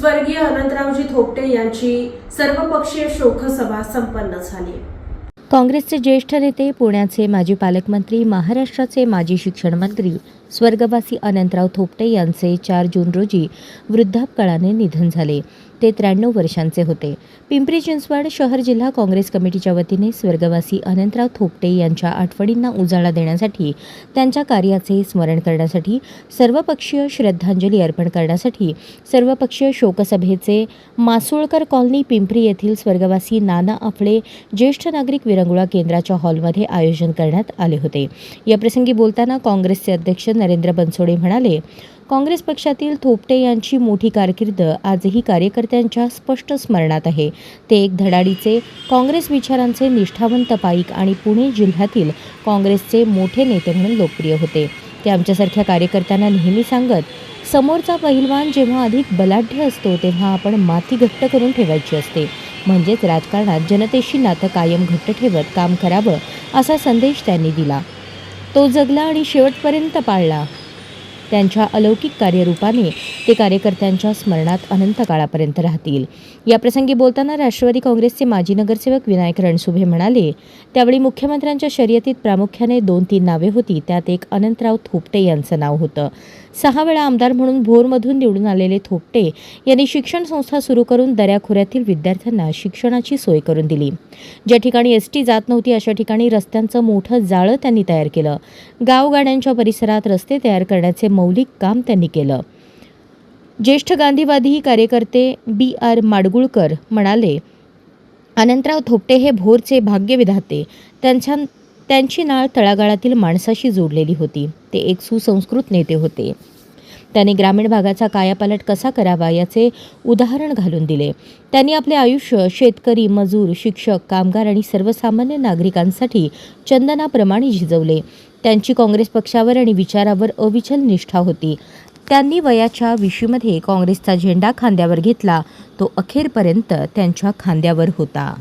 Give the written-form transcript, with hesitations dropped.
स्वर्गीय अनंतरावजी थोपटे यांची सर्वपक्षीय शोकसभा संपन्न झाली। काँग्रेसचे ज्येष्ठ नेते, पुण्याचे माजी पालकमंत्री, महाराष्ट्राचे माजी शिक्षण मंत्री स्वर्गवासी अनंतराव थोपटे यांचे 4 जून रोजी वृद्धापकाळाने निधन झाले। ते 93 वर्षांचे होते। पिंपरी चिंचवड शहर जिल्हा काँग्रेस कमिटीच्या वतीने स्वर्गवासी अनंतराव थोपटे यांच्या आठवणींना उजाळा देण्यासाठी, त्यांच्या कार्याचे स्मरण करण्यासाठी, सर्वपक्षीय श्रद्धांजली अर्पण करण्यासाठी सर्वपक्षीय शोकसभेचे मासोळकर कॉलनी पिंपरी येथील स्वर्गवासी नाना आफळे ज्येष्ठ नागरिक विरंगुळा केंद्राच्या हॉलमध्ये आयोजन करण्यात आले होते। याप्रसंगी बोलताना काँग्रेसचे अध्यक्ष नरेंद्र बनसोडे म्हणाले, काँग्रेस पक्षातील थोपटे यांची मोठी कारकीर्द आजही कार्यकर्त्यांच्या स्पष्ट स्मरणात आहे। ते एक धडाडीचे, काँग्रेस विचारांचे निष्ठावंत पाईक आणि पुणे जिल्ह्यातील काँग्रेसचे मोठे नेते म्हणून लोकप्रिय होते। ते आमच्यासारख्या कार्यकर्त्यांना नेहमी सांगत, समोरचा पहिलवान जेव्हा अधिक बलाढ्य असतो तेव्हा आपण माती घट्ट करून ठेवायची असते, म्हणजेच राजकारणात जनतेशी नातं कायम घट्ट ठेवत काम करावं असा संदेश त्यांनी दिला। तो जगला आणि शेवटपर्यंत पाळला। त्यांच्या अलौकिक कार्यरूपाने ते कार्यकर्त्यांच्या स्मरणात अनंत काळापर्यंत राहतील। याप्रसंगी बोलताना राष्ट्रवादी काँग्रेसचे माजी नगरसेवक विनायक रणसुभे म्हणाले, त्यावेळी मुख्यमंत्र्यांच्या शर्यतीत प्रामुख्याने 2-3 नावे होती, त्यात एक अनंतराव थोपटे यांचं नाव होतं। 6 वेळा आमदार म्हणून भोरमधून निवडून आलेले थोपटे यांनी शिक्षण संस्था सुरू करून दऱ्याखोऱ्यातील विद्यार्थ्यांना शिक्षणाची सोय करून दिली। ज्या ठिकाणी एसटी जात नव्हती अशा ठिकाणी रस्त्यांचं मोठं जाळं त्यांनी तयार केलं। गावगाड्यांच्या परिसरात रस्ते तयार करण्याचे मौलिक काम त्यांनी केलं। ज्येष्ठ गांधीवादी कार्यकर्ते BR माडगुळकर म्हणाले, अनंतराव थोपटे हे भोरचे भाग्यविधाते। त्यांची नाळ तळागाळातील माणसाशी जोडलेली होती। ते एक सुसंस्कृत नेते होते। त्यांनी ग्रामीण भागाचा कायापालट कसा करावा याचे उदाहरण घालून दिले। त्यांनी आपले आयुष्य शेतकरी, मजूर, शिक्षक, कामगार आणि सर्वसामान्य नागरिकांसाठी चंदनाप्रमाणे झिजवले। त्यांची काँग्रेस पक्षावर आणि विचारावर अविचल निष्ठा होती। त्यांनी वयाच्या 20मध्ये काँग्रेसचा झेंडा खांद्यावर घेतला, तो अखेरपर्यंत त्यांच्या खांद्यावर होता।